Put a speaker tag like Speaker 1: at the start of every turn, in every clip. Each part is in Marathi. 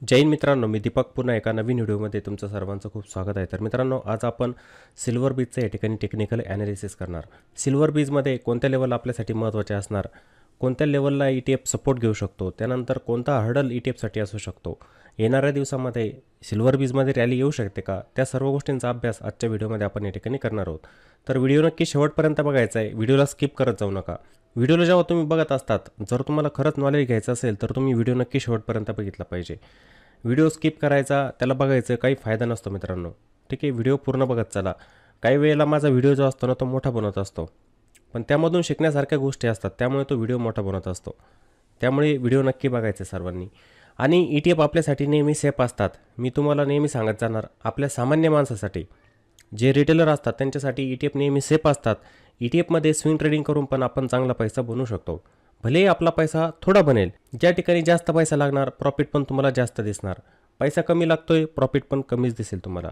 Speaker 1: जय हिंद मित्रांनो, मी दीपक पुन्हा एका नवीन व्हिडिओमध्ये तुमचं सर्वांचं खूप स्वागत आहे. तर मित्रांनो, आज आपण सिल्वर बीजचं या ठिकाणी टेक्निकल ॲनालिसिस करणार. सिल्वर बीजमध्ये कोणत्या लेवल आपल्यासाठी महत्त्वाचे असणार, कोणत्या लेवलला ETF सपोर्ट घेऊ शकतो, त्यानंतर कोणता हर्डल ETFसाठी असू शकतो, येणाऱ्या दिवसामध्ये सिल्वर बीजमध्ये रॅली येऊ शकते का, त्या सर्व गोष्टींचा अभ्यास आजच्या व्हिडिओमध्ये आपण या ठिकाणी करणार आहोत. तर व्हिडिओ नक्की शेवटपर्यंत बघायचा आहे, व्हिडिओला स्किप करत जाऊ नका. व्हिडिओला जेव्हा तुम्ही बघत असतात, जर तुम्हाला खरंच नॉलेज घ्यायचं असेल तर तुम्ही व्हिडिओ नक्की शेवटपर्यंत बघितला पाहिजे. व्हिडिओ स्किप करायचा, त्याला बघायचं काही फायदा नसतो मित्रांनो. ठीक आहे, व्हिडिओ पूर्ण बघत चला. काही वेळेला माझा व्हिडिओ जो असतो ना तो मोठा बनत असतो, पण त्यामधून शिकण्यासारख्या गोष्टी असतात, त्यामुळे तो व्हिडिओ मोठा बनत असतो. त्यामुळे व्हिडिओ नक्की बघायचे सर्वांनी. आणि ETF आपल्यासाठी नेहमी सेफ असतात. मी तुम्हाला नेहमी सांगत जाणार, आपल्या सामान्य माणसासाठी जे रिटेलर असतात त्यांच्यासाठी ETF नेहमी सेफ असतात. ETFमध्ये स्विंग ट्रेडिंग करून पण आपण चांगला पैसा बनवू शकतो. भलेही आपला पैसा थोडा बनेल, ज्या ठिकाणी जास्त पैसा लागणार प्रॉफिट पण तुम्हाला जास्त दिसणार, पैसा कमी लागतोय प्रॉफिट पण कमीच दिसेल तुम्हाला,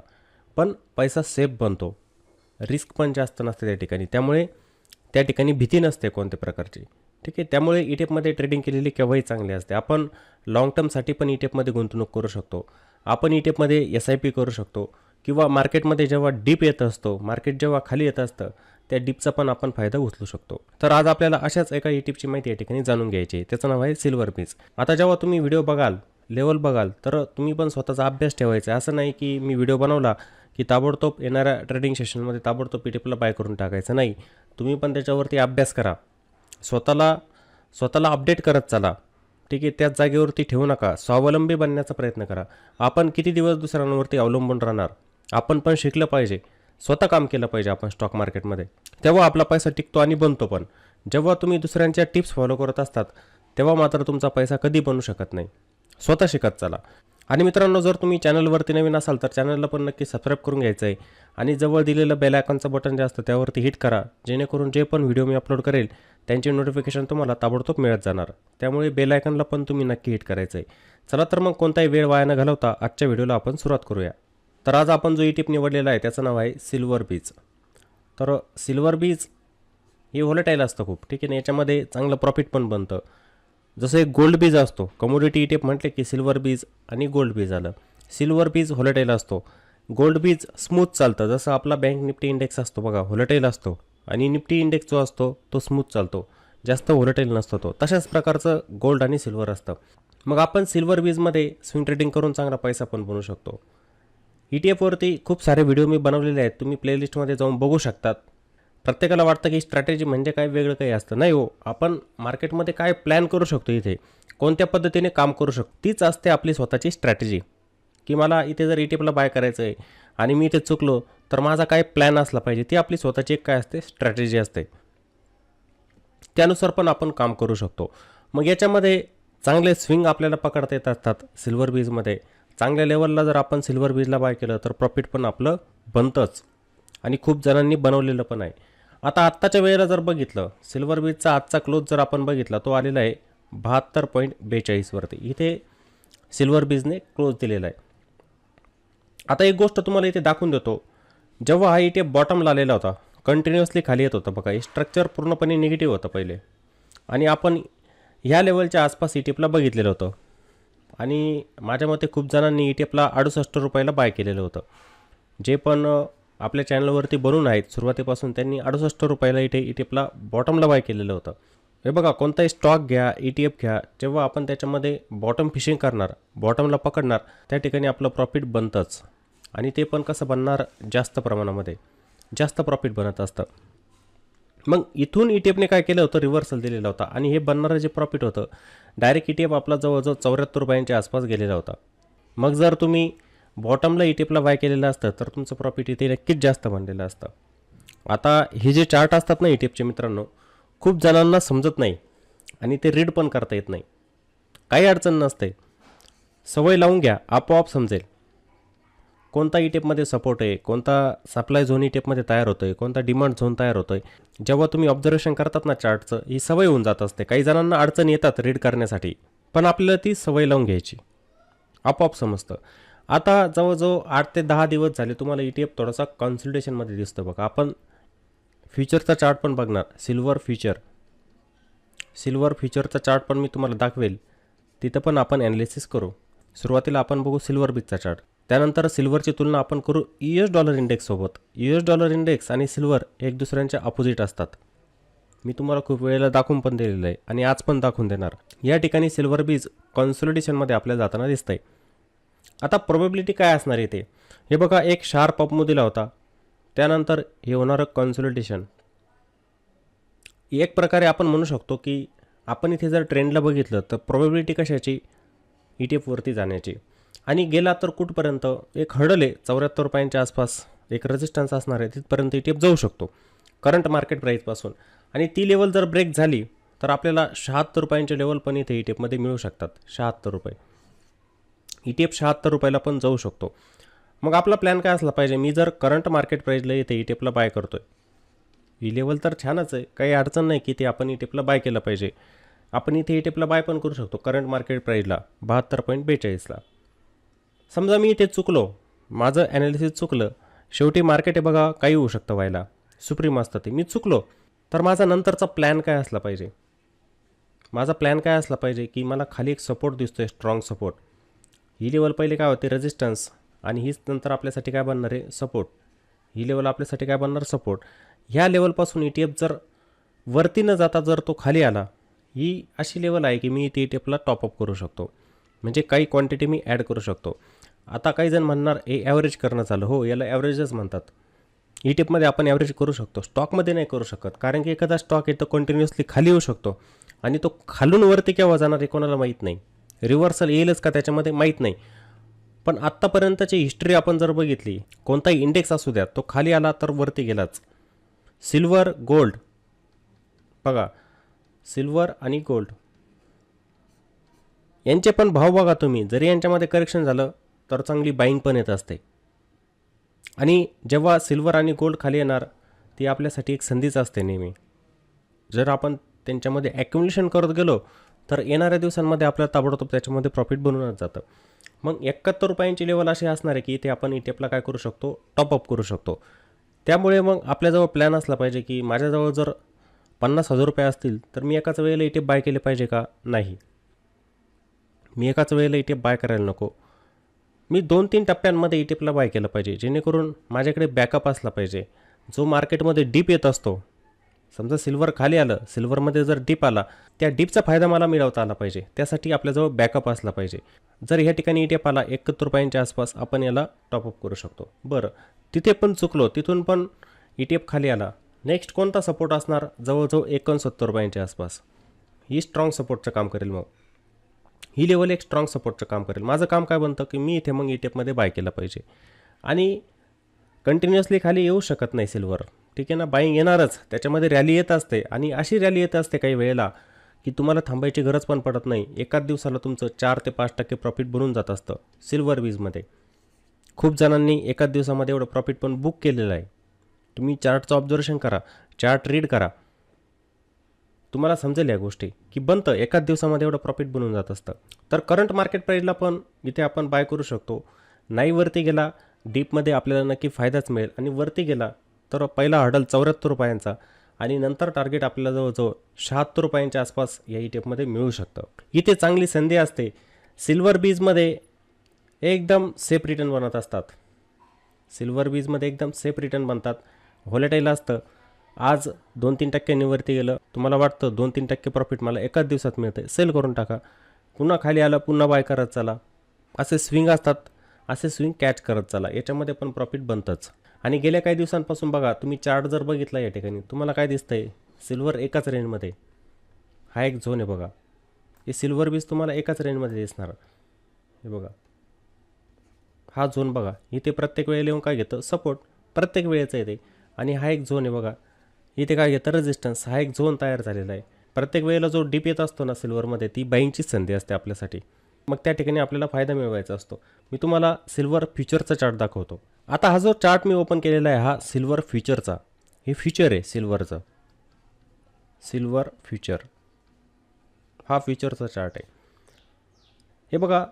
Speaker 1: पण पैसा सेफ बनतो, रिस्क पण जास्त नसते त्या ठिकाणी. त्यामुळे त्या ठिकाणी भीती नसते कोणत्या प्रकारची. ठीक आहे, त्यामुळे ETFमध्ये ट्रेडिंग केलेली केव्हाही चांगली असते. आपण लाँग टर्मसाठी पण ETFमध्ये गुंतवणूक करू शकतो. आपण ETFमध्ये SIP करू शकतो, किंवा मार्केटमध्ये जेव्हा डीप येत असतो, मार्केट जेव्हा खाली येत असतं, त्या डीपचा पण आपण फायदा उचलू शकतो. तर आज आपल्याला अशाच एका ETFची माहिती या ठिकाणी जाणून घ्यायची आहे. त्याचं नाव आहे सिल्वर बीज. आता जेव्हा तुम्ही व्हिडिओ बघाल, लेवल बघाल, तर तुम्ही पण स्वतःचा अभ्यास ठेवायचा. असं नाही की मी व्हिडिओ बनवला की ताबडतोब येणाऱ्या ट्रेडिंग सेशनमध्ये ताबडतोब ETFला बाय करून टाकायचं नाही. तुम्ही पण त्याच्यावरती अभ्यास करा, स्वतःला अपडेट करत चला. ठीक आहे, त्याच जागेवरती ठेवू नका, स्वावलंबी बनण्याचा प्रयत्न करा. आपण किती दिवस दुसऱ्यांवरती अवलंबून राहणार, आपण पण शिकलं पाहिजे, स्वतः काम केलं पाहिजे आपण स्टॉक मार्केटमध्ये, तेव्हा आपला पैसा टिकतो आणि बनतो पण. जेव्हा तुम्ही दुसऱ्यांच्या टिप्स फॉलो करत असतात तेव्हा मात्र तुमचा पैसा कधी बनू शकत नाही. स्वतः शिकत चला. आणि मित्रांनो, जर तुम्ही चॅनलवरती नवीन असाल तर चॅनलला पण नक्की सबस्क्राईब करून घ्यायचं आहे, आणि जवळ दिलेलं बेल आयकॉनचं बटन जे असतं त्यावरती हिट करा, जेणेकरून जे पण व्हिडिओ मी अपलोड करेल त्यांची नोटिफिकेशन तुम्हाला ताबडतोब मिळत जाणार. त्यामुळे बेल आयकॉनला पण तुम्ही नक्की हिट करायचं आहे. चला तर मग कोणताही वेळ वाया न घालवता आजच्या व्हिडिओला आपण सुरुवात करूया. तर आज आपण जो ETF निवडलेला आहे त्याचं नाव आहे सिल्वर बीज. तर सिल्वर बीज हे व्होलेटाईल असतं खूप. ठीक आहे ना, याच्यामध्ये चांगलं प्रॉफिट पण बनतं. जसं एक गोल्ड बीज असतो, कमोडिटी ETF म्हटले की सिल्वर बीज आणि गोल्ड बीज आलं. सिल्वर बीज व्होलेटाईल असतो, गोल्ड बीज स्मूथ चालतं. जसं आपला बँक निफ्टी इंडेक्स असतो बघा, व्होलेटाईल असतो, आणि निफ्टी इंडेक्स जो असतो तो स्मूथ चालतो, जास्त व्होलेटाईल नसतो तो. तशाच प्रकारचं गोल्ड आणि सिल्वर असतं. मग आपण सिल्वर बीजमध्ये स्विंग ट्रेडिंग करून चांगला पैसा पण बनवू शकतो. ETFवरती खूप सारे व्हिडिओ मी बनवलेले आहेत, तुम्ही प्लेलिस्टमध्ये जाऊन बघू शकतात. प्रत्येकाला वाटतं की स्ट्रॅटेजी म्हणजे काय वेगळं काही असतं. नाही हो, आपण मार्केटमध्ये काय प्लॅन करू शकतो, इथे कोणत्या पद्धतीने काम करू शकतो, तीच असते आपली स्वतःची स्ट्रॅटेजी. की मला इथे जर ETFला बाय करायचं आहे आणि मी इथे चुकलो तर माझा काय प्लॅन असला पाहिजे, ती आपली स्वतःची एक काय असते, स्ट्रॅटेजी असते. त्यानुसार पण आपण काम करू शकतो. मग याच्यामध्ये चांगले स्विंग आपल्याला पकडता येत असतात. सिल्वर बीजमध्ये चांगल्या लेवलला जर आपण सिल्वर बीजला बाय केलं तर प्रॉफिट पण आपलं बनतंच, आणि खूप जणांनी बनवलेलं पण आहे. आता आत्ताच्या वेळेला जर बघितलं, सिल्वर बीजचा आजचा क्लोज जर आपण बघितला, तो आलेला आहे 72.42 वरती. इथे सिल्वर बीजने क्लोज दिलेला आहे. आता एक गोष्ट तुम्हाला इथे दाखवून देतो, जेव्हा हा ETF बॉटमला आलेला होता, कंटिन्युअसली खाली येत होतं बघा, हे स्ट्रक्चर पूर्णपणे निगेटिव्ह होतं पहिले, आणि आपण ह्या लेवलच्या आसपास ETFला बघितलेलं होतं, आणि माझ्या मते खूप जणांनी ETFला 68 रुपयाला बाय केलेलं होतं. जे पण आपल्या चॅनलवरती बनून आहेत सुरुवातीपासून, त्यांनी 68 रुपयाला इथे ETFला बॉटमला बाय केलेलं होतं. हे बघा, कोणताही स्टॉक घ्या, ETF घ्या, जेव्हा आपण त्याच्यामध्ये बॉटम फिशिंग करणार, बॉटमला पकडणार, त्या ठिकाणी आपलं प्रॉफिट बनतंच. आणि ते पण कसं बनणार, जास्त प्रमाणामध्ये, जास्त प्रॉफिट बनत असतं. मग इथून ETFने काय केलं होतं, रिव्हर्सल दिलेला होता, आणि हे बनणारं जे प्रॉफिट होतं, डायरेक्ट ETF आपला जवळजवळ 74 रुपयांच्या आसपास गेलेला होता. मग जर तुम्ही बॉटमला ETFला बाय केलेलं असतं तर तुमचं प्रॉफिट इथे नक्कीच जास्त बनलेलं असतं. आता हे जे चार्ट असतात ना ETFचे मित्रांनो, खूप जणांना समजत नाही, आणि ते रीड पण करता येत नाही. काही अडचण नसते, सवय लावून घ्या, आपोआप समजेल कोणता ETFमध्ये सपोर्ट आहे, कोणता सप्लाय झोन ETFमध्ये तयार होतो आहे, कोणता डिमांड झोन तयार होतो आहे. जेव्हा तुम्ही ऑब्झर्वेशन करतात ना चार्टचं, ही सवय होऊन जात असते. काही जणांना अडचण येतात रीड करण्यासाठी, पण आपल्याला ती सवय लावून घ्यायची, आपोआप समजतं. आता जवळजवळ 8 ते 10 दिवस झाले तुम्हाला ETF थोडासा कन्सल्टेशनमध्ये दिसतं बघा. आपण फ्युचरचा चार्ट पण बघणार, सिल्वर फ्युचरचा चार्ट पण मी तुम्हाला दाखवेल, तिथं पण आपण ॲनालिसिस करू. सुरुवातीला आपण बघू सिल्वर बीजचा चार्ट, त्यानंतर सिल्वरची तुलना आपण करू US डॉलर इंडेक्ससोबत. US डॉलर इंडेक्स आणि सिल्वर एक दुसऱ्यांच्या अपोजिट असतात. मी तुम्हाला खूप वेळेला दाखवून पण दिलेलं आहे आणि आज पण दाखवून देणार. या ठिकाणी सिल्वर बीज कॉन्सोलिडेशनमध्ये आपल्याला जाताना दिसतंय. आता प्रोबॅबिलिटी काय असणार इथे, हे बघा, एक शार्प अप मूव्ह दिला होता, त्यानंतर हे होणारं कॉन्सोलिडेशन. एक प्रकारे आपण म्हणू शकतो की आपण इथे जर ट्रेंडला बघितलं तर प्रोबॅबिलिटी कशाची, ETF वरती जाण्याची. आणि गेला तर कुठपर्यंत, एक हर्डल आहे 74 रुपयांच्या आसपास, एक रेजिस्टन्स असणार आहे, तिथपर्यंत ETF जाऊ शकतो करंट मार्केट प्राईसपासून. आणि ती लेवल जर ब्रेक झाली तर आपल्याला 76 रुपयांचे लेवल पण इथे ETF मध्ये मिळू शकतात. 76 रुपये, ETF 76 रुपयाला पण जाऊ शकतो. मग आपला प्लॅन काय असला पाहिजे, मी जर करंट मार्केट प्राईसला इथे ETFला बाय करतोय, ही लेवल तर छानच आहे, काही अडचण नाही की ते आपण ETFला बाय केलं पाहिजे. आपण इथे ETFला बाय पण करू शकतो करंट मार्केट प्राईसला 72.42ला. समजा मी इथे चुकलो, माझं ॲनालिसिस चुकलं, शेवटी मार्केट आहे बघा, काही होऊ शकतं व्हायला, सुप्रीम असतं ते, मी चुकलो, तर माझा नंतरचा प्लॅन काय असला पाहिजे. माझा प्लॅन काय असला पाहिजे की मला खाली एक सपोर्ट दिसतोय, स्ट्रॉंग सपोर्ट. ही लेवल पहिले काय होते, रेजिस्टन्स, आणि हीच नंतर आपल्यासाठी काय बनणार आहे, सपोर्ट. ही लेवल आपल्यासाठी काय बनणार, सपोर्ट. ह्या लेवलपासून ETF जर वरती न जाता जर तो खाली आला, ही अशी लेवल आहे की मी इथे ETFला टॉपअप करू शकतो, म्हणजे काही क्वांटिटी मी ॲड करू शकतो. आता काही जण म्हणणार हे ॲव्हरेज करणं चालू, हो, याला ॲव्हरेजच म्हणतात. ETFमध्ये आपण ॲव्हरेज करू शकतो, स्टॉकमध्ये नाही करू शकत, कारण की एखादा स्टॉक आहे तो कंटिन्युअसली खाली येऊ शकतो आणि तो खालून वरती केव्हा जाणार हे कोणाला माहीत नाही, रिव्हर्सल येईलच का त्याच्यामध्ये माहीत नाही. पण आत्तापर्यंतची हिस्ट्री आपण जर बघितली, कोणताही इंडेक्स असू द्या, तो खाली आला तर वरती गेलाच. सिल्वर, गोल्ड बघा, सिल्वर आणि गोल्ड यांचे पण भाव बघा तुम्ही, जरी यांच्यामध्ये करेक्शन झालं तर चांगली बाईंग पण येत असते. आणि जेव्हा सिल्वर आणि गोल्ड खाली येणार, ती आपल्यासाठी एक संधीच असते नेहमी. जर आपण त्यांच्यामध्ये ॲक्युम्युलेशन करत गेलो तर येणाऱ्या दिवसांमध्ये आपल्याला ताबडतोब त्याच्यामध्ये प्रॉफिट बनवूनच जातं. मग 71 रुपयांची लेवल अशी असणार आहे की इथे आपण ETFला काय करू शकतो, टॉपअप करू शकतो. त्यामुळे मग आपल्याजवळ प्लॅन असला पाहिजे की माझ्याजवळ जर 50,000 रुपये असतील तर मी एकाच वेळेला ETF बाय केले पाहिजे का, नाही, मी एकाच वेळेला ETF बाय करायला नको. मी 2-3 टप्प्यांमध्ये ETFला बाय केलं पाहिजे, जेणेकरून माझ्याकडे बॅकअप असला पाहिजे. जो मार्केटमध्ये डीप येत असतो, समजा सिल्वर खाली आलं, सिल्वरमध्ये जर डीप आला, त्या डीपचा फायदा मला मिळवता आला पाहिजे, त्यासाठी आपल्याजवळ बॅकअप असला पाहिजे. जर ह्या ठिकाणी ETF आला 71 रुपयांच्या आसपास, आपण याला टॉपअप करू शकतो. बरं, तिथे पण चुकलो, तिथून पण ETF खाली आला, नेक्स्ट कोणता सपोर्ट असणार, जवळजवळ 69 रुपयांच्या आसपास. ही स्ट्रॉंग सपोर्टचं काम करेल. मग ही लेवल एक स्ट्रॉंग सपोर्टचं काम करेल. माझं काम काय बनतं की मी इथे मग ETFमध्ये बाय केलं पाहिजे. आणि कंटिन्युअसली खाली येऊ शकत नाही सिल्वर, ठीक आहे ना, बाईंग येणारच, त्याच्यामध्ये रॅली येत असते. आणि अशी रॅली येत असते काही वेळेला की तुम्हाला थांबायची गरज पण पडत नाही. एकाच दिवसाला तुमचं 4 ते 5% प्रॉफिट बनून जात असतं सिल्वर बीजमध्ये. खूप जणांनी एकाच दिवसामध्ये एवढं प्रॉफिट पण बुक केलेलं आहे. तुम्ही चार्टचं ऑब्झर्वेशन करा, चार्ट रीड करा, तुम्हाला समजेल या गोष्टी की बनतं एकाच दिवसामध्ये एवढं प्रॉफिट बनून जात असतं. तर करंट मार्केट प्राईसला पण इथे आपण बाय करू शकतो. नाही वरती गेला डीपमध्ये आपल्याला नक्की फायदाच मिळेल, आणि वरती गेला तर पहिला हर्डल 74 रुपयांचा आणि नंतर टार्गेट आपल्याला जवळजवळ 76 रुपयांच्या आसपास या ETFमध्ये मिळू शकतं. इथे चांगली संधी असते. सिल्वर बीजमध्ये एकदम सेफ रिटर्न बनत असतात, सिल्वर बीजमध्ये एकदम सेफ रिटर्न बनतात. व्हॉलेटाईल असतं, आज 2-3% वरती गेलं, तुम्हाला वाटतं 2-3% प्रॉफिट मला एकाच दिवसात मिळतं, सेल करून टाका. पुन्हा खाली आलं, पुन्हा बाय करत चला. असे स्विंग असतात, असे स्विंग कॅच करत चला, याच्यामध्ये पण प्रॉफिट बनतंच. आणि गेल्या काही दिवसांपासून बघा तुम्ही चार्ट जर बघितला या ठिकाणी, तुम्हाला काय दिसतंय, सिल्वर एकाच रेंजमध्ये, हा एक झोन आहे बघा, हे सिल्वर बीज तुम्हाला एकाच रेंजमध्ये दिसणार. हे बघा, हा झोन बघा, इथे प्रत्येक वेळेला येऊन काय घेतं, सपोर्ट, प्रत्येक वेळेचं येते. आणि हा एक झोन आहे बघा, इथे काय घेतं, रेजिस्टन्स. हा एक झोन तयार झालेला आहे. प्रत्येक वेळेला जो डीप येत असतो ना सिल्वरमध्ये, ती बाईंगचीच संधी असते आपल्यासाठी. मग त्या ठिकाणी आपल्याला फायदा मिळवायचा असतो. मी तुम्हाला सिल्वर फ्युचरचा चार्ट दाखवतो. आता हा जो चार्ट मी ओपन केलेला आहे, हा सिल्वर फ्युचरचा, हे फ्युचर आहे सिल्वरचं, सिल्वर फ्युचर, हा फ्युचरचा चार्ट आहे. हे बघा,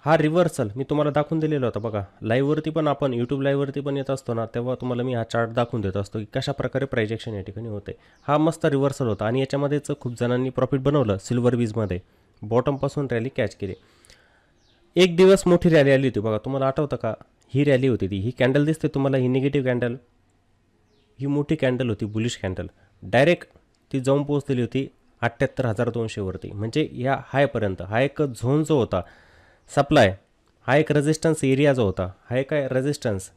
Speaker 1: हा रिव्हर्सल मी तुम्हाला दाखवून दिलेला होता बघा, लाईव्हवरती पण, आपण यूट्यूब लाईव्हवरती पण येत असतो ना, तेव्हा तुम्हाला मी हा चार्ट दाखवून देत असतो की कशा प्रकारे प्राइजेक्शन या ठिकाणी होते. हा मस्त रिव्हर्सल होता आणि याच्यामध्येच खूप जणांनी प्रॉफिट बनवलं सिल्वर बीजमध्ये, बॉटमपासून रॅली कॅच केली. एक दिवस मोठी रॅली आली होती बघा, तुम्हाला आठवतं का? ही रॅली होती ती, ही कॅन्डल दिसते तुम्हाला, ही निगेटिव्ह कॅन्डल, ही मोठी कॅन्डल होती, बुलिश कॅन्डल. डायरेक्ट ती जाऊन पोहोचलेली होती 78,200 वरती, म्हणजे या हायपर्यंत. हा एक झोन जो होता सप्लाय, हा एक रेजिस्टन्स एरिया जो होता, हा एक काय रेजिस्टन्स,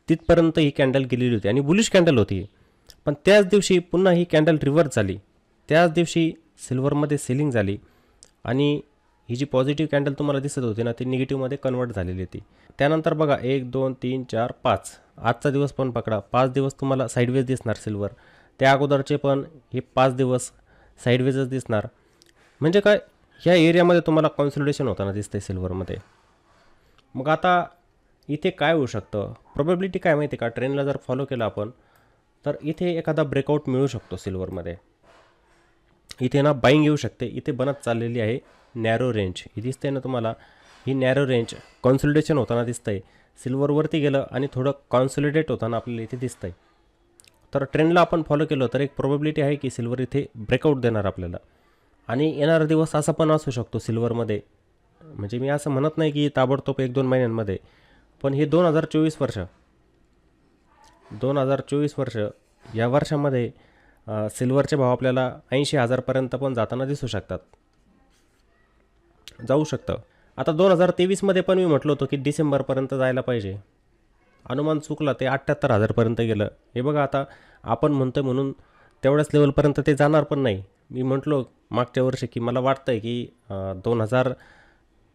Speaker 1: तिथपर्यंत ही कॅन्डल गेलेली होती आणि बुलिश कॅन्डल होती. पण त्याच दिवशी पुन्हा ही कॅन्डल रिव्हर्स झाली. त्याच दिवशी सिल्वरमध्ये सेलिंग झाली आणि ही जी पॉझिटिव्ह कॅन्डल तुम्हाला दिसत होती ना, ती निगेटिव्हमध्ये कन्वर्ट झालेली होती. त्यानंतर बघा 1 2 3 4 5, आजचा दिवस पण पकडा, 5 दिवस तुम्हाला साईडवेज दिसणार सिल्वर. त्या अगोदरचे पण हे 5 दिवस साईडवेजच दिसणार. म्हणजे काय, ह्या एरियामध्ये तुम्हाला कॉन्सोलिडेशन होताना दिसतंय सिल्वरमध्ये. मग आता इथे काय होऊ शकतं, प्रोबॅबिलिटी काय माहिती आहे का? ट्रेंडला जर फॉलो केलं आपण तर इथे एखादा ब्रेकआउट मिळू शकतो सिल्वरमध्ये. इथे ना बाईंग येऊ शकते. इथे बनत चाललेली आहे नॅरो रेंज, ही दिसते ना तुम्हाला, ही नॅरो रेंज कॉन्सोलिडेशन होताना दिसतंय. सिल्वरवरती गेलं आणि थोडं कॉन्सोलिडेट होताना आपल्याला इथे दिसतंय. तर ट्रेंडला आपण फॉलो केलं तर एक प्रोबॅबिलिटी आहे की सिल्वर इथे ब्रेकआउट देणार आपल्याला. आणि येणारा दिवस असा पण असू शकतो सिल्वरमध्ये, म्हणजे मी असं म्हणत नाही की ताबडतोब 1-2 महिन्यांमध्ये, पण हे 2024 वर्ष, 2024 वर्ष, या वर्षामध्ये सिल्वरचे भाव आपल्याला 80,000पर्यंत पण जाताना दिसू शकतात, जाऊ शकतं. आता 2023मध्ये पण मी म्हटलं होतं की डिसेंबरपर्यंत जायला पाहिजे. अनुमान चुकला, ते 78,000पर्यंत गेलं. हे बघा, आता आपण म्हणतोय म्हणून तेवढ्याच लेवलपर्यंत ते जाणार पण नाही. मी म्हटलो मागच्या वर्षी की मला वाटतं आहे की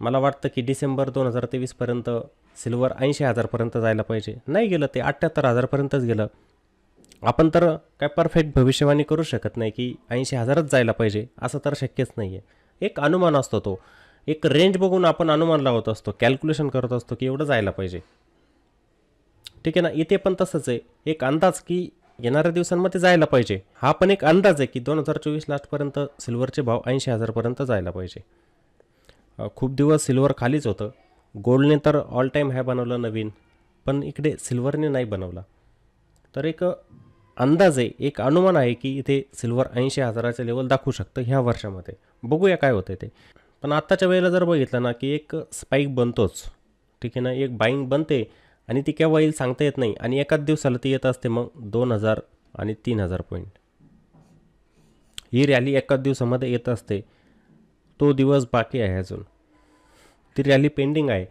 Speaker 1: मला वाटतं की डिसेंबर 2023पर्यंत सिल्वर 80,000पर्यंत जायला पाहिजे. नाही गेलं, ते 78,000पर्यंतच गेलं. आपण तर काय परफेक्ट भविष्यवाणी करू शकत नाही की 80,000च जायला पाहिजे, असं तर शक्यच नाही आहे. एक अनुमान असतो, तो एक रेंज बघून आपण अनुमान लावत असतो, कॅल्क्युलेशन करत असतो की एवढं जायला पाहिजे. ठीक आहे ना, इथे पण तसंच आहे, एक अंदाज की येणाऱ्या दिवसांमध्ये जायला पाहिजे. हा पण एक अंदाज आहे की 2024 लास्टपर्यंत सिल्वरचे भाव 80,000पर्यंत जायला पाहिजे. खूप दिवस सिल्वर खालीच होतं. गोल्डने तर ऑल टाईम हाय बनवलं नवीन, पण इकडे सिल्वरने नाही बनवला. तर एक अंदाज आहे, एक अनुमान आहे की इथे सिल्वर 80,000चे लेवल दाखवू शकतं ह्या वर्षामध्ये. बघूया काय होतं ते. पण आत्ताच्या वेळेला जर बघितलं ना की एक स्पाईक बनतोच, ठीक आहे ना, एक बाईंग बनते आणि ती केव्हा येईल सांगता येत नाही, आणि एकाच दिवसाला ती येत असते मग 2,000 आणि 3,000 पॉईंट. ही रॅली एकाच दिवसामध्ये येत असते. तो दिवस बाकी आहे अजून, ती रॅली पेंडिंग आहे.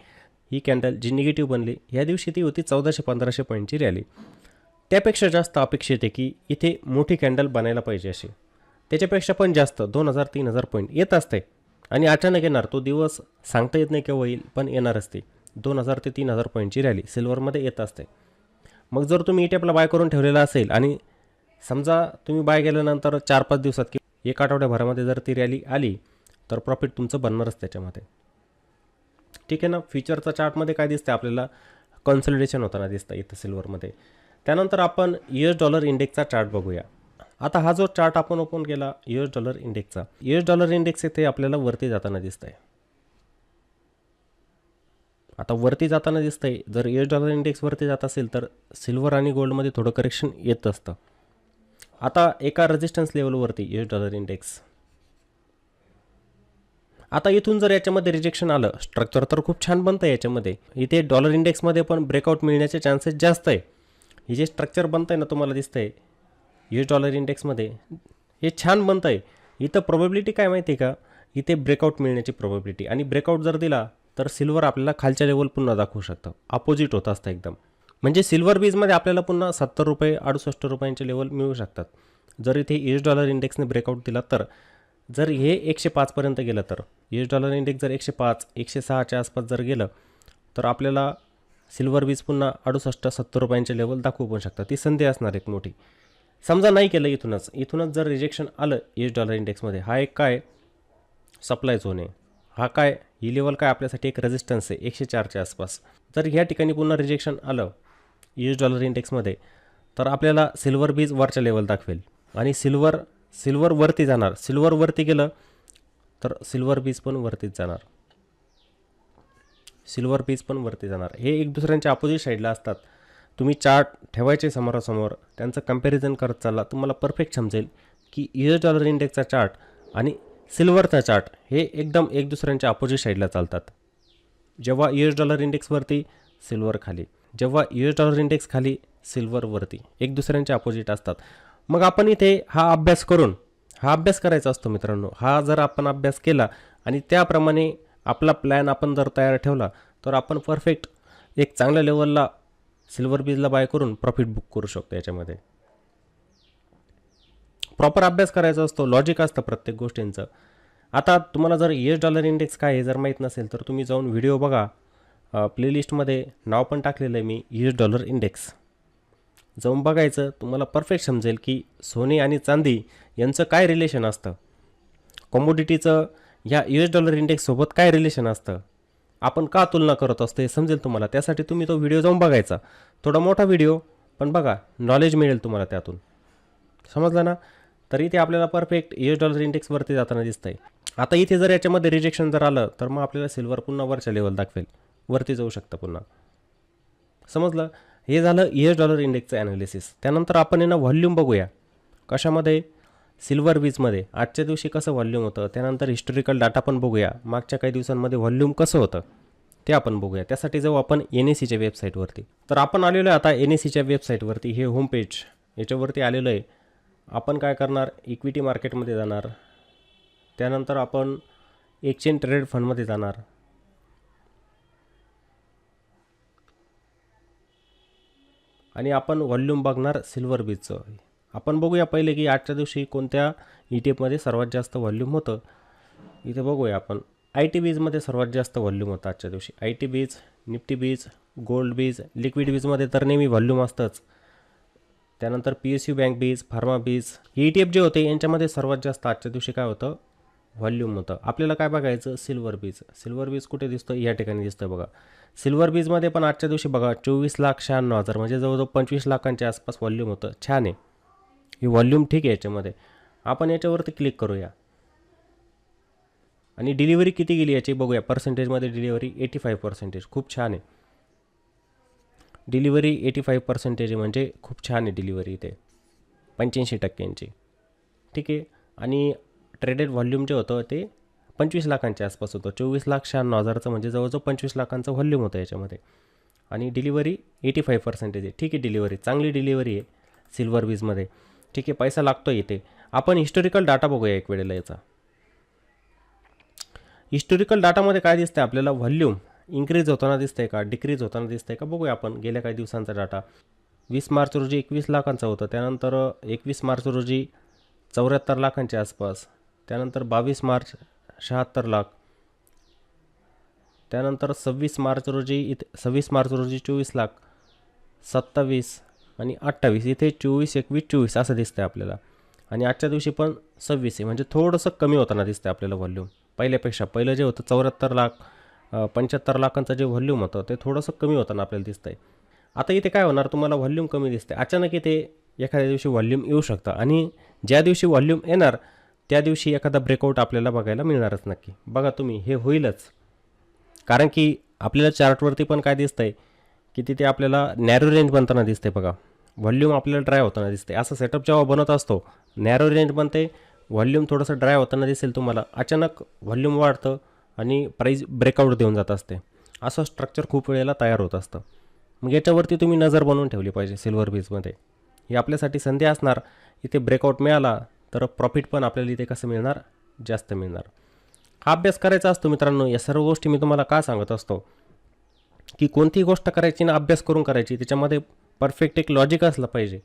Speaker 1: ही कॅन्डल जी निगेटिव्ह बनली ह्या दिवशी ती होती 1400-1500 पॉईंटची रॅली. त्यापेक्षा जास्त अपेक्षित आहे की इथे मोठी कॅन्डल बनायला पाहिजे अशी, त्याच्यापेक्षा पण जास्त 2,000-3,000 पॉईंट येत असते आणि अचानक येणार. तो दिवस सांगता येत नाही केव्हा येईल, पण येणारच ती 2,000 ते 3,000 पॉईंटची रॅली सिल्वरमध्ये येत असते. मग जर तुम्ही ETF ला बाय करून ठेवलेला असेल आणि समजा तुम्ही बाय केल्यानंतर 4-5 दिवसात किंवा 1 आठवड्याभरामध्ये जर ती रॅली आली तर प्रॉफिट तुमचं बनणारच त्याच्यामध्ये. ठीक आहे ना. फ्युचरचा चार्टमध्ये काय दिसतं आपल्याला, कन्सॉलिडेशन होताना दिसतं इथं सिल्वरमध्ये. त्यानंतर आपण US डॉलर इंडेक्सचा चार्ट बघूया. आता हा जो चार्ट आपण ओपन केला US डॉलर इंडेक्सचा, US डॉलर इंडेक्स इथे आपल्याला वरती जाताना दिसतंय. आता वरती जाताना दिसतंय, जर US डॉलर इंडेक्स वरती जात असेल तर सिल्वर आणि गोल्डमध्ये थोडं करेक्शन येत असतं. आता एका रेजिस्टन्स लेवलवरती US डॉलर इंडेक्स, आता इथून जर याच्यामध्ये रिजेक्शन आलं, स्ट्रक्चर तर खूप छान बनतं याच्यामध्ये, इथे डॉलर इंडेक्समध्ये पण ब्रेकआउट मिळण्याचे चान्सेस जास्त आहे. हे जे स्ट्रक्चर बनतं आहे ना तुम्हाला दिसतंय US डॉलर इंडेक्समध्ये, हे छान बनतं आहे. इथं प्रोबॅबिलिटी काय माहिती आहे का, इथे ब्रेकआउट मिळण्याची प्रोबॅबिलिटी, आणि ब्रेकआउट जर दिला तर सिल्वर आपल्याला खालच्या लेवल पुन्हा दाखवू शकतं, अपोजिट होत असतं एकदम. म्हणजे सिल्वर बीजमध्ये आपल्याला पुन्हा 70 रुपये 68 रुपयांचे लेवल मिळू शकतात जर इथे US डॉलर इंडेक्सने ब्रेकआउट दिला तर. जर हे 105पर्यंत गेलं तर, US डॉलर इंडेक्स जर 105 106च्या आसपास जर गेलं तर आपल्याला सिल्वर बीज पुन्हा 68-70 रुपयांचे लेवल दाखवू पण शकतात. ती संधी असणार एक मोठी. समजा नाही केलं, इथूनच जर रिजेक्शन आलं US डॉलर इंडेक्समध्ये, हा एक काय सप्लाय झोन आहे, हा काय ही लेवल काय आपल्यासाठी एक रेजिस्टन्स आहे 104च्या आसपास. जर ह्या ठिकाणी पुन्हा रिजेक्शन आलं US डॉलर इंडेक्समध्ये तर आपल्याला सिल्वर बीज वरच्या लेवल दाखवेल आणि सिल्वर वरती जाणार. सिल्वर वरती गेलं तर सिल्वर बीज पण वरतीच जाणार, सिल्वर बीज पण वरती जाणार. हे एक दुसऱ्यांच्या अपोजिट साईडला असतात. तुम्ही चार्ट ठेवायचे समोरासमोर, त्यांचं कम्पॅरिझन करत चालला, तुम्हाला परफेक्ट समजेल की US डॉलर इंडेक्सचा चार्ट आणि सिल्वरचा चार्ट हे एकदम एक दुसऱ्यांच्या अपोजिट साईडला चालतात. जेव्हा US डॉलर इंडेक्सवरती सिल्वर खाली, जेव्हा US डॉलर इंडेक्स खाली सिल्वरवरती, एक दुसऱ्यांच्या अपोजिट असतात. मग आपण इथे हा अभ्यास करायचा असतो मित्रांनो. हा जर आपण अभ्यास केला आणि त्याप्रमाणे आपला प्लॅन आपण जर तयार ठेवला तर आपण परफेक्ट एक चांगल्या लेवलला सिल्वर बीजला बाय करून प्रॉफिट बुक करू शकतो. याच्यामध्ये प्रॉपर अभ्यास करायचा असतो, लॉजिक असतं प्रत्येक गोष्टींचं. आता तुम्हाला जर US डॉलर इंडेक्स काय आहे जर माहीत नसेल तर तुम्ही जाऊन व्हिडिओ बघा. प्लेलिस्टमध्ये नाव पण टाकलेलं आहे मी, US डॉलर इंडेक्स. जाऊन बघायचं, तुम्हाला परफेक्ट समजेल की सोने आणि चांदी यांचं काय रिलेशन असतं, कमोडिटीचं ह्या US डॉलर इंडेक्ससोबत काय रिलेशन असतं, आपण का तुलना करत असतो हे समजेल तुम्हाला. त्यासाठी तुम्ही तो व्हिडिओ जाऊन बघायचा. थोडा मोठा व्हिडिओ पण बघा, नॉलेज मिळेल तुम्हाला त्यातून. समजलं ना. तर इथे आपल्याला परफेक्ट US डॉलर इंडेक्सवरती जाताना दिसतंय. आता इथे जर याच्यामध्ये रिजेक्शन जर आलं तर मग आपल्याला सिल्वर पुन्हा वरच्या लेवल दाखवेल, वरती जाऊ शकतं पुन्हा. समजलं. हे झालं US डॉलर इंडेक्सचं ॲनालिसिस. त्यानंतर आपण यांना व्हॉल्यूम बघूया. कशामध्ये? सिल्वर बीजमध्ये आजच्या दिवशी कसं व्हॉल्यूम होतं. त्यानंतर हिस्टॉरिकल डाटा पण बघूया, मागच्या काही दिवसांमध्ये व्हॉल्यूम कसं होतं ते आपण बघूया. त्यासाठी जाऊ आपण NSEच्या वेबसाईटवरती. तर आपण आलेलो आहे आता NSEच्या वेबसाईटवरती. हे होम पेज याच्यावरती आलेलं आहे. आपण काय करणार, इक्विटी मार्केटमध्ये जाणार. त्यानंतर आपण एक्सचेंज ट्रेडेड फंडमध्ये जाणार. आणि आपण व्हॉल्यूम बघणार सिल्वर बीजचं. आपण बघूया पहिले की आजच्या दिवशी कोणत्या ETF मध्ये सर्वात जास्त व्हॉल्यूम होतं. इथे बघूया आपण IT बीजमध्ये सर्वात जास्त व्हॉल्यूम होतं आजच्या दिवशी. IT बीज, निफ्टी बीज, गोल्ड बीज, लिक्विड बीजमध्ये तर नेहमी व्हॉल्यूम असतंच. त्यानंतर PSU बँक बीज, फार्मा बीज, ETF जे होते यांच्यामध्ये सर्वात जास्त आजच्या दिवशी काय होतं, व्हॉल्यूम होतं. आपल्याला काय बघायचं, सिल्वर बीज. सिल्वर बीज कुठे दिसतं, या ठिकाणी दिसतं बघा. सिल्वर बीजमध्ये पण आजच्या दिवशी बघा 24,96,000 म्हणजे जवळजवळ 25 लाखांच्या आसपास व्हॉल्यूम होतं. छान आहे ही व्हॉल्यूम, ठीक आहे. याच्यामध्ये आपण याच्यावरती क्लिक करूया आणि डिलिव्हरी किती गेली याची बघूया. पर्सेंटेजमध्ये डिलिव्हरी 85%, खूप छान आहे. डिलिव्हरी 85% आहे म्हणजे खूप छान आहे डिलिव्हरी इथे, 85%. ठीक आहे. आणि ट्रेडेड व्हॉल्यूम जे होतं ते 25 लाखांच्या आसपास होतं. 24,96,000 म्हणजे जवळजवळ 25 लाखांचं व्हॉल्यूम होतं याच्यामध्ये. आणि डिलिव्हरी 85% आहे. ठीक आहे, डिलिव्हरी चांगली डिलिव्हरी आहे सिल्वर बीजमध्ये. ठीक आहे, पैसा लागतो इथे. आपण हिस्टॉरिकल डाटा बघूया एक वेळेला याचा. हिस्टॉरिकल डाटामध्ये काय दिसतं आपल्याला, व्हॉल्यूम इन्क्रीज होताना दिसतंय का, डिक्रीज होताना दिसतंय का बघूया आपण. गेल्या काही दिवसांचा डाटा 20 मार्च रोजी 21 लाखांचा होतं. त्यानंतर 21 मार्च रोजी 74 लाखांच्या आसपास. त्यानंतर 22 मार्च 76 लाख. त्यानंतर 26 मार्च रोजी 24 लाख, 27 आणि 28. इथे 24, 21, 24 असं दिसतंय आपल्याला. आणि आजच्या दिवशी पण 26 आहे म्हणजे थोडंसं कमी होताना दिसतंय आपल्याला व्हॉल्यूम पहिल्यापेक्षा. पहिलं जे होतं 74 लाख 75 लाखांचं जे व्हॉल्यूम होतं ते थोडंसं कमी होताना आपल्याला दिसतंय. आता इथे काय होणार, तुम्हाला व्हॉल्यूम कमी दिसते. अचानक इथे एखाद्या दिवशी व्हॉल्यूम येऊ शकतं आणि ज्या दिवशी व्हॉल्यूम येणार त्या दिवशी एखादा ब्रेकआउट आपल्याला बघायला मिळणारच नक्की. बघा तुम्ही, हे होईलच. कारण की आपल्याला चार्टवरती पण काय दिसतंय की तिथे आपल्याला नॅरो रेंज बनताना दिसते बघा. व्हॉल्यूम आपल्याला ड्राय होताना दिसते. असं सेटअप जेव्हा बनत असतो नॅरो रेंज बनते, व्हॉल्यूम थोडंसं ड्राय होताना दिसेल तुम्हाला. अचानक व्हॉल्यूम वाढतं आणि प्राईस ब्रेकआउट देऊन जात असते. असं स्ट्रक्चर खूप वेळेला तयार होत असतं. मग याच्यावरती तुम्ही नजर बनवून ठेवली पाहिजे सिल्वर बीजमध्ये. ही आपल्यासाठी संधी असणार. इथे ब्रेकआउट मिळाला तर प्रॉफिट पण आपल्याला इथे कसं मिळणार, जास्त मिळणार. हा अभ्यास करायचा असतो मित्रांनो. या सर्व गोष्टी मी तुम्हाला का सांगत असतो की कोणतीही गोष्ट करायची ना अभ्यास करून करायची, त्याच्यामध्ये परफेक्ट एक लॉजिक असलं पाहिजे.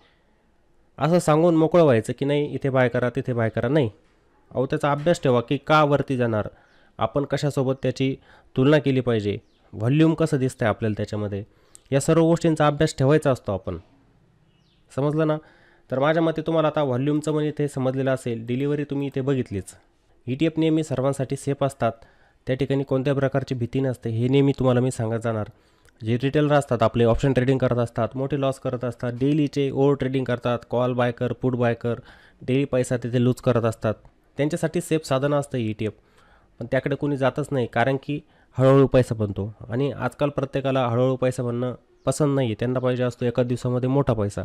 Speaker 1: असं सांगून मोकळं व्हायचं की नाही इथे बाय करा तिथे बाय करा, नाही. अहो त्याचा अभ्यास ठेवा की का वरती जाणार, आपण कशासोबत त्याची तुलना केली पाहिजे, व्हॉल्यूम कसं दिसतं आहे आपल्याला त्याच्यामध्ये, या सर्व गोष्टींचा अभ्यास ठेवायचा असतो आपण. समजलं ना. तर माझ्या मते तुम्हाला आता व्हॉल्यूमचं म्हणजे ते समजलेलं असेल. डिलिव्हरी तुम्ही इथे बघितलीच. ETF नेहमी सर्वांसाठी सेफ असतात. त्या ठिकाणी कोणत्या प्रकारची भीती नसते, हे नेहमी तुम्हाला मी सांगत जाणार. जे रिटेलर असतात आपले ऑप्शन ट्रेडिंग करत असतात, मोठे लॉस करत असतात, डेलीचे ओव्हर ट्रेडिंग करतात, कॉल बाय कर पुट बाय कर, डेली पैसा तिथे लूज करत असतात, त्यांच्यासाठी सेफ साधनं असतं ETF. पण त्याकडे कोणी जातच नाही कारण की हळूहळू पैसा बनतो आणि आजकाल प्रत्येकाला हळूहळू पैसा बनणं पसंत नाही आहे. त्यांना पाहिजे असतो एका दिवसामध्ये मोठा पैसा.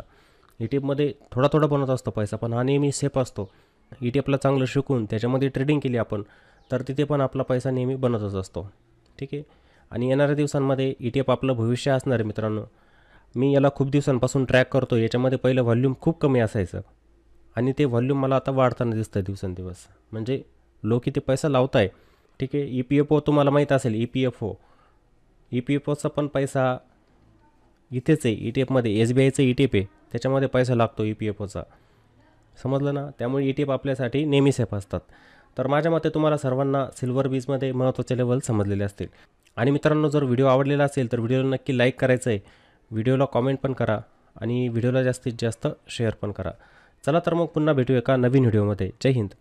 Speaker 1: ETF थोडा थोडा बनत असतो पैसा, पण हा नेहमी सेफ असतो. ETF चांगलं शिकून त्याच्यामध्ये ट्रेडिंग केली आपण तर तिथे पण आपला पैसा नेहमी बनतच असतो. ठीक आहे. आणि येणाऱ्या दिवसांमध्ये ETF आपलं भविष्य असणार आहे मित्रांनो. मी याला खूप दिवसांपासून ट्रॅक करतो. याच्यामध्ये पहिलं व्हॉल्यूम खूप कमी असायचं आणि ते व्हॉल्यूम मला आता वाढताना दिसतं दिवसेंदिवस. म्हणजे लोक इथे पैसा लावत आहे. ठीक आहे. EPFO तुम्हाला माहीत असेल, EPFOचा पण पैसा इथेच आहे. ETFमध्ये SBIचं ETF आहे, त्याच्यामध्ये पैसा लागतो EPFOचा. समजलं ना. त्यामुळे ETF आपल्यासाठी नेहमी सेफ असतात. तर माझ्या मते तुम्हाला सर्वांना सिल्वर बीजमध्ये महत्त्वाचे लेवल समजलेले असतील. आणि मित्रांनो, जर व्हिडिओ आवडलेला असेल तर व्हिडिओला नक्की लाईक करायचं आहे, व्हिडिओला कॉमेंट पण करा आणि व्हिडिओला जास्तीत जास्त शेअर पण करा. चला तर मग पुन्हा भेटूया एका नवीन व्हिडिओमध्ये. जय हिंद.